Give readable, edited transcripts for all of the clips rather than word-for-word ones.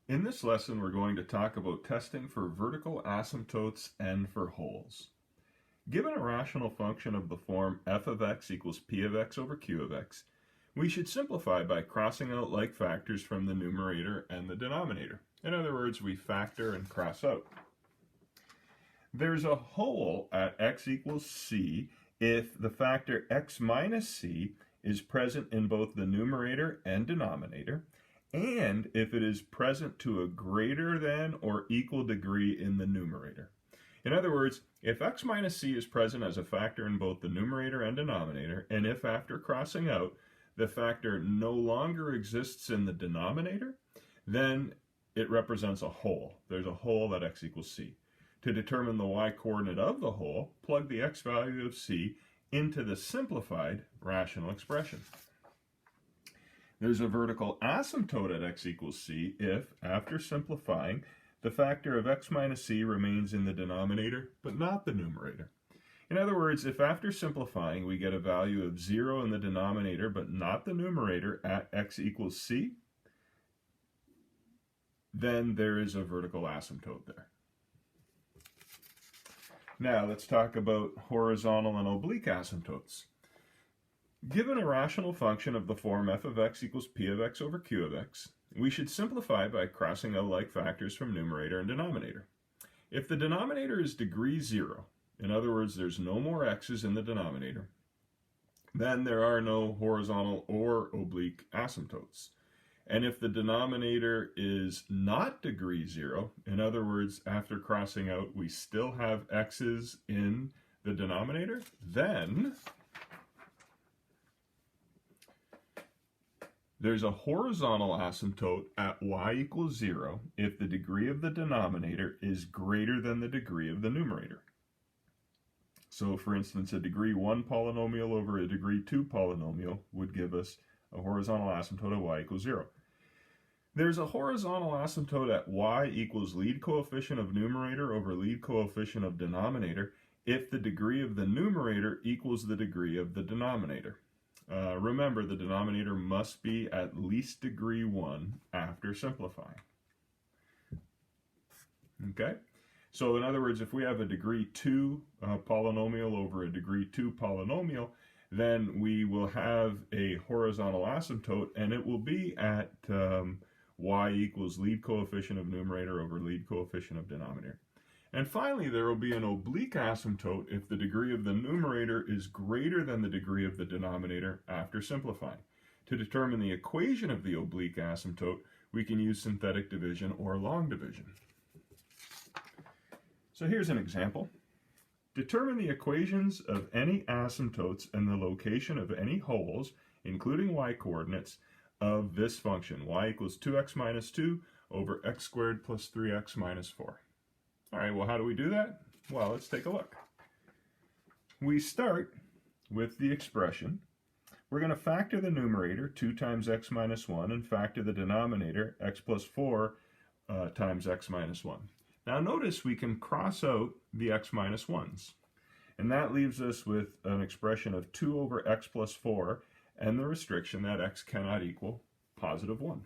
In this lesson, we're going to talk about testing for vertical asymptotes and for holes. Given a rational function of the form f of x equals p of x over q of x, we should simplify by crossing out like factors from the numerator and the denominator. In other words, we factor and cross out. There's a hole at x equals c if the factor x minus c is present in both the numerator and denominator, and if it is present to a greater than or equal degree in the numerator. In other words, if x minus c is present as a factor in both the numerator and denominator, and if after crossing out the factor no longer exists in the denominator, then it represents a hole. There's a hole at x equals c. To determine the y-coordinate of the hole, plug the x value of c into the simplified rational expression. There's a vertical asymptote at x equals c if, after simplifying, the factor of x minus c remains in the denominator, but not the numerator. In other words, if after simplifying we get a value of 0 in the denominator, but not the numerator at x equals c, then there is a vertical asymptote there. Now let's talk about horizontal and oblique asymptotes. Given a rational function of the form f of x equals p of x over q of x, we should simplify by crossing out like factors from numerator and denominator. If the denominator is degree 0, in other words, there's no more x's in the denominator, then there are no horizontal or oblique asymptotes. And if the denominator is not degree 0, in other words, after crossing out we still have x's in the denominator, then there's a horizontal asymptote at y equals 0 if the degree of the denominator is greater than the degree of the numerator. So for instance, a degree 1 polynomial over a degree 2 polynomial would give us a horizontal asymptote at y equals 0. There's a horizontal asymptote at y equals lead coefficient of numerator over lead coefficient of denominator if the degree of the numerator equals the degree of the denominator. Remember, the denominator must be at least degree 1 after simplifying. Okay? So in other words, if we have a degree 2 polynomial over a degree 2 polynomial, then we will have a horizontal asymptote, and it will be at y equals lead coefficient of numerator over lead coefficient of denominator. And finally, there will be an oblique asymptote if the degree of the numerator is greater than the degree of the denominator after simplifying. To determine the equation of the oblique asymptote, we can use synthetic division or long division. So here's an example. Determine the equations of any asymptotes and the location of any holes, including y-coordinates, of this function, y equals 2x minus 2 over x squared plus 3x minus 4. All right, well, how do we do that? Well, let's take a look. We start with the expression. We're going to factor the numerator, 2 times x minus 1, and factor the denominator, x plus 4 times x minus 1. Now notice we can cross out the x minus 1's. And that leaves us with an expression of 2 over x plus 4 and the restriction that x cannot equal positive 1.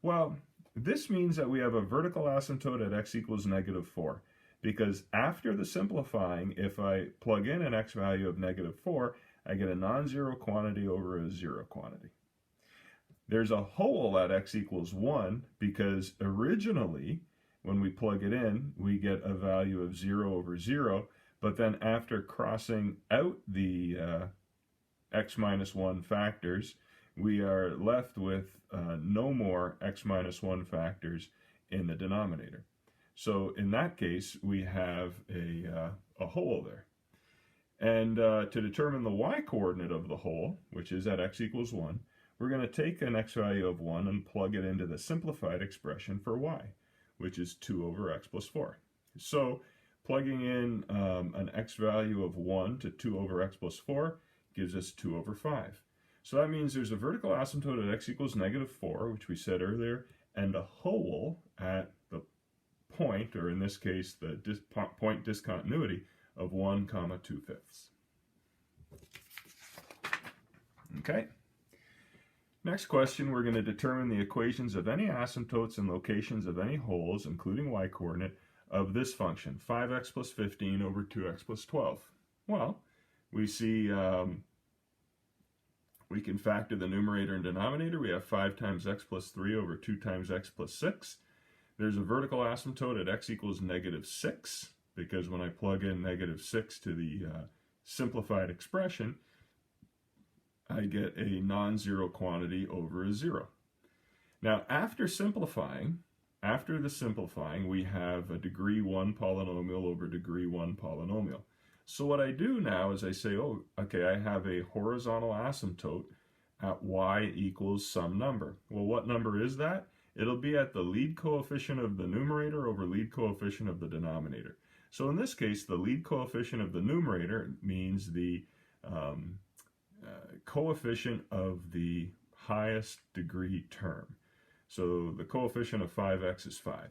Well, this means that we have a vertical asymptote at x equals negative 4, because after the simplifying, if I plug in an x value of negative 4, I get a non-zero quantity over a zero quantity. There's a hole at x equals 1 because originally, when we plug it in, we get a value of 0 over 0, but then after crossing out the x minus 1 factors, we are left with no more x minus 1 factors in the denominator. So in that case, we have a hole there. And to determine the y-coordinate of the hole, which is at x equals 1, we're going to take an x value of 1 and plug it into the simplified expression for y, which is 2 over x plus 4. So plugging in an x value of 1 to 2 over x plus 4 gives us 2 over 5. So that means there's a vertical asymptote at x equals negative 4, which we said earlier, and a hole at the point, or in this case, the point discontinuity of 1, 2/5. Okay? Next question, we're going to determine the equations of any asymptotes and locations of any holes, including y-coordinate, of this function, 5x plus 15 over 2x plus 12. Well, we see we can factor the numerator and denominator. We have 5 times x plus 3 over 2 times x plus 6. There's a vertical asymptote at x equals negative 6, because when I plug in negative 6 to the simplified expression, I get a non-zero quantity over a 0. Now, after the simplifying, we have a degree 1 polynomial over degree 1 polynomial. So what I do now is I say, oh, okay, I have a horizontal asymptote at y equals some number. Well, what number is that? It'll be at the lead coefficient of the numerator over lead coefficient of the denominator. So in this case, the lead coefficient of the numerator means the coefficient of the highest degree term. So the coefficient of 5x is 5.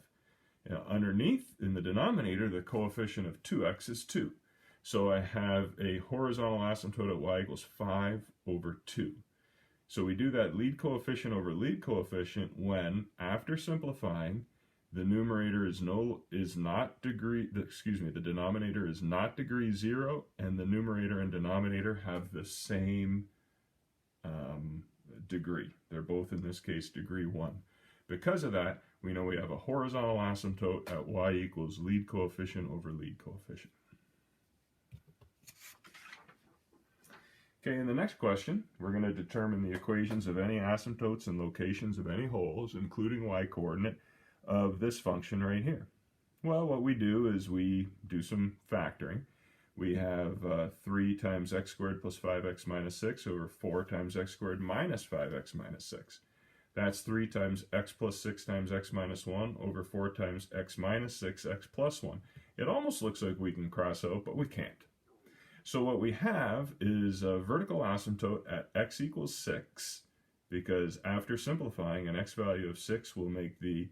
Now, underneath, in the denominator, the coefficient of 2x is 2. So I have a horizontal asymptote at y equals 5 over 2. So we do that lead coefficient over lead coefficient when, after simplifying, the numerator the denominator is not degree 0, and the numerator and denominator have the same degree. They're both, in this case, degree 1. Because of that, we know we have a horizontal asymptote at y equals lead coefficient over lead coefficient. Okay, in the next question, we're going to determine the equations of any asymptotes and locations of any holes, including y-coordinate, of this function right here. Well, what we do is we do some factoring. We have 3 times x squared plus 5x minus 6 over 4 times x squared minus 5x minus 6. That's 3 times x plus 6 times x minus 1 over 4 times x minus 6, x plus 1. It almost looks like we can cross out, but we can't. So what we have is a vertical asymptote at x equals 6, because after simplifying, an x value of 6 will make the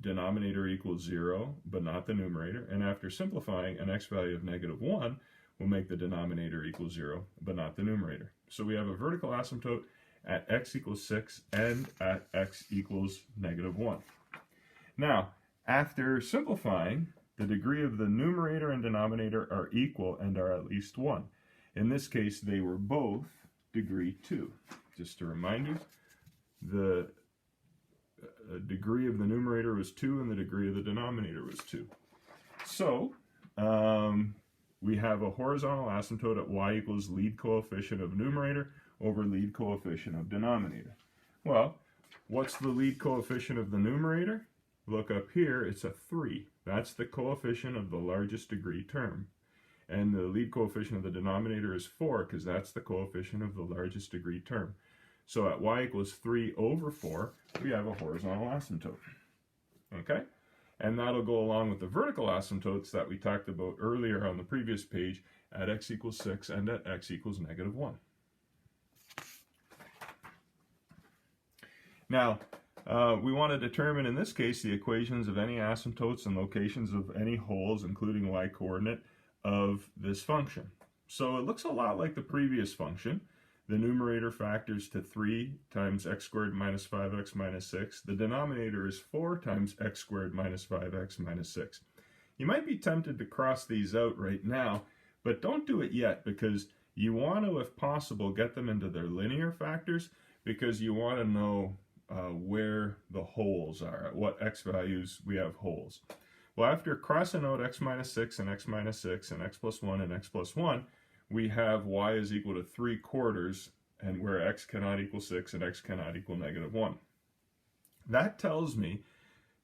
denominator equal 0, but not the numerator. And after simplifying, an x value of negative 1 will make the denominator equal 0, but not the numerator. So we have a vertical asymptote at x equals 6 and at x equals negative 1. Now, after simplifying, the degree of the numerator and denominator are equal and are at least 1. In this case, they were both degree 2. Just to remind you, the degree of the numerator was 2 and the degree of the denominator was 2. So, we have a horizontal asymptote at y equals lead coefficient of numerator over lead coefficient of denominator. Well, what's the lead coefficient of the numerator? Look up here, it's a 3. That's the coefficient of the largest degree term. And the lead coefficient of the denominator is 4, because that's the coefficient of the largest degree term. So at y equals 3 over 4, we have a horizontal asymptote. Okay? And that'll go along with the vertical asymptotes that we talked about earlier on the previous page at x equals 6 and at x equals negative 1. Now, we want to determine, in this case, the equations of any asymptotes and locations of any holes, including y-coordinate, of this function. So it looks a lot like the previous function. The numerator factors to 3 times x squared minus 5x minus 6. The denominator is 4 times x squared minus 5x minus 6. You might be tempted to cross these out right now, but don't do it yet, because you want to, if possible, get them into their linear factors, because you want to know where the holes are, at what x values we have holes. Well, after crossing out x minus 6 and x minus 6 and x plus 1 and x plus 1, we have y is equal to 3/4, and where x cannot equal 6 and x cannot equal negative 1. That tells me,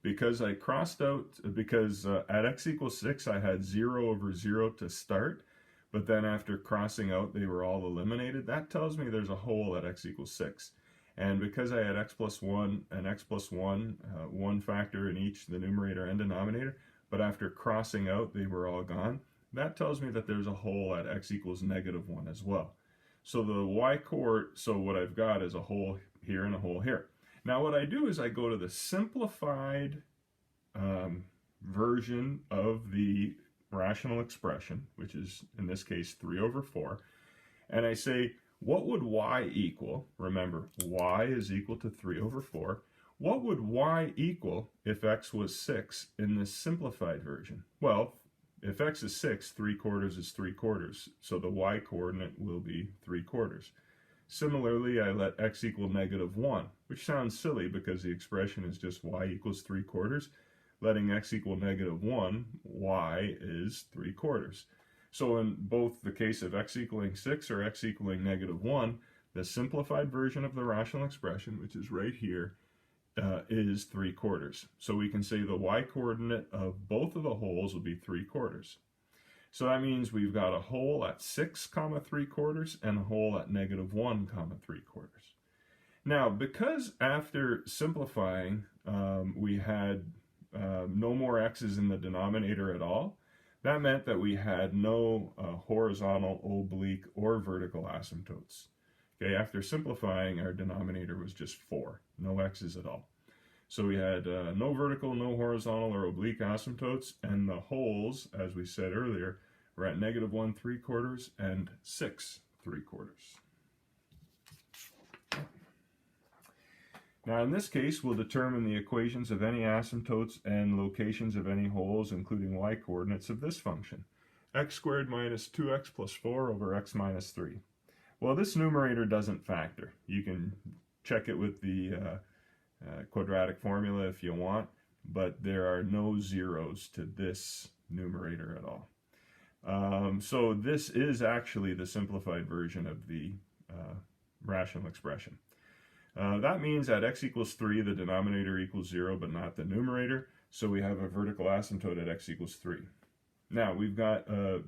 because I crossed out, because at x equals 6 I had 0 over 0 to start, but then after crossing out they were all eliminated, that tells me there's a hole at x equals 6. And because I had x plus 1 and x plus 1, one factor in each, the numerator and denominator, but after crossing out they were all gone, that tells me that there's a hole at x equals negative 1 as well. So the y-coord, so what I've got is a hole here and a hole here. Now what I do is I go to the simplified version of the rational expression, which is in this case 3 over 4, and I say, what would y equal? Remember, y is equal to 3 over 4. What would y equal if x was 6 in this simplified version? Well, if x is 6, 3/4 is 3/4, so the y coordinate will be 3/4. Similarly, I let x equal -1, which sounds silly because the expression is just y equals 3/4. Letting x equal -1, y is 3/4. So in both the case of x equaling 6 or x equaling -1, the simplified version of the rational expression, which is right here, is 3/4. So we can say the y coordinate of both of the holes will be 3/4. So that means we've got a hole at 6, 3/4 and a hole at -1, 3/4. Now, because after simplifying we had no more x's in the denominator at all, that meant that we had no horizontal, oblique, or vertical asymptotes. Okay, after simplifying, our denominator was just 4, no x's at all. So we had no vertical, no horizontal, or oblique asymptotes, and the holes, as we said earlier, were at -1 3/4 and 6 3/4. Now in this case, we'll determine the equations of any asymptotes and locations of any holes, including y coordinates of this function, x squared minus 2x plus 4 over x minus 3. Well, this numerator doesn't factor. You can check it with the quadratic formula if you want, but there are no zeros to this numerator at all. So this is actually the simplified version of the rational expression. That means at x equals 3, the denominator equals 0, but not the numerator, so we have a vertical asymptote at x equals 3. Now, we've got a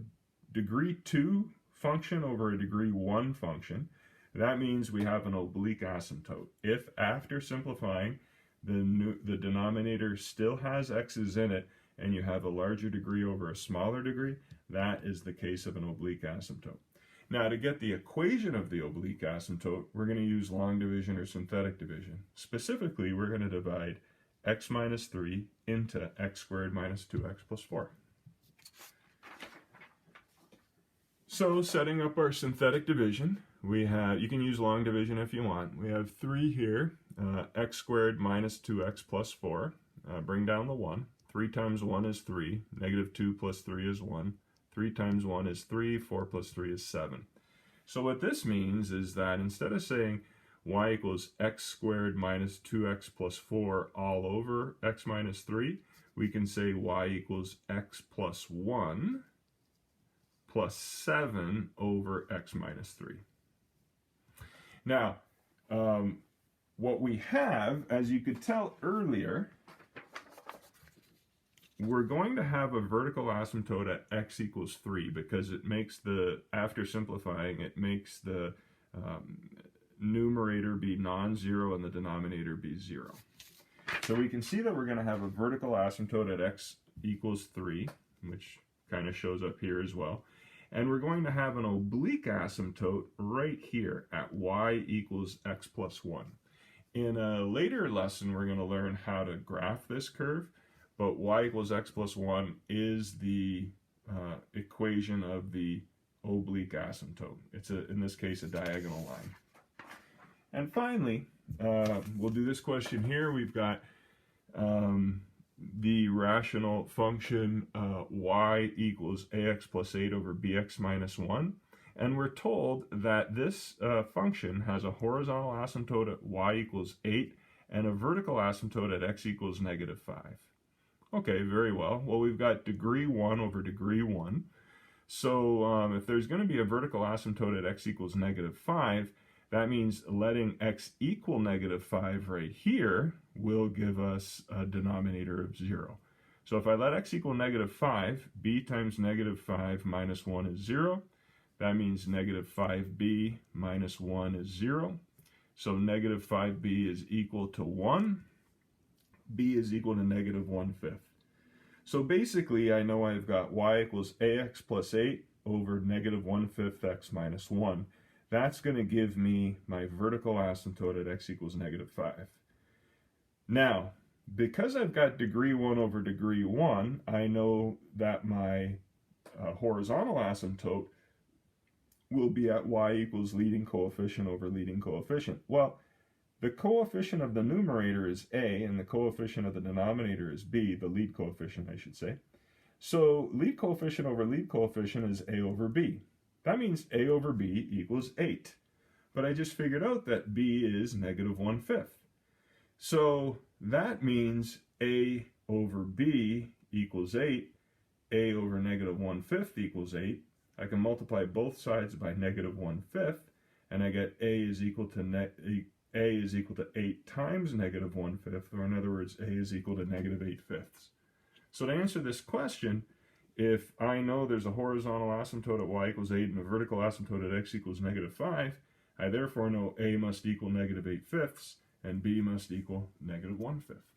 degree 2 function over a degree 1 function. That means we have an oblique asymptote. If after simplifying, the denominator still has x's in it, and you have a larger degree over a smaller degree, that is the case of an oblique asymptote. Now, to get the equation of the oblique asymptote, we're going to use long division or synthetic division. Specifically, we're going to divide x minus 3 into x squared minus 2x plus 4. So, setting up our synthetic division, we have, you can use long division if you want. We have 3 here, x squared minus 2x plus 4. Bring down the 1. 3 times 1 is 3. -2 plus 3 is 1. 3 times 1 is 3. 4 plus 3 is 7. So what this means is that instead of saying y equals x squared minus 2x plus 4 all over x minus 3, we can say y equals x plus 1 plus 7 over x minus 3. Now, what we have, as you could tell earlier, we're going to have a vertical asymptote at x equals 3 because it makes the, after simplifying, it makes the numerator be non-zero and the denominator be 0. So we can see that we're going to have a vertical asymptote at x equals 3, which kind of shows up here as well. And we're going to have an oblique asymptote right here at y equals x plus 1. In a later lesson, we're going to learn how to graph this curve, but y equals x plus 1 is the equation of the oblique asymptote. It's, in this case, a diagonal line. And finally, we'll do this question here. We've got the rational function y equals ax plus 8 over bx minus 1. And we're told that this function has a horizontal asymptote at y equals 8 and a vertical asymptote at x equals -5. Okay, very well. Well, we've got degree 1 over degree 1. So if there's going to be a vertical asymptote at x equals -5, that means letting x equal -5 right here will give us a denominator of 0. So if I let x equal -5, b times -5 minus 1 is 0. That means -5b minus 1 is 0. So -5b is equal to 1. B is equal to -1/5. So basically, I know I've got y equals ax plus 8 over -1/5 x minus 1. That's going to give me my vertical asymptote at x equals -5. Now, because I've got degree 1 over degree 1, I know that my horizontal asymptote will be at y equals leading coefficient over leading coefficient. Well, the coefficient of the numerator is a, and the coefficient of the denominator is b, the lead coefficient, I should say. So lead coefficient over lead coefficient is a over b. That means a over b equals 8. But I just figured out that b is negative 1/5. So that means a over b equals 8. A over negative 1/5 equals 8. I can multiply both sides by negative 1/5, and I get a is equal to 8 times negative 1/5, or in other words, a is equal to negative 8/5. So to answer this question, if I know there's a horizontal asymptote at y equals 8 and a vertical asymptote at x equals negative 5, I therefore know a must equal negative 8/5 and b must equal negative 1/5.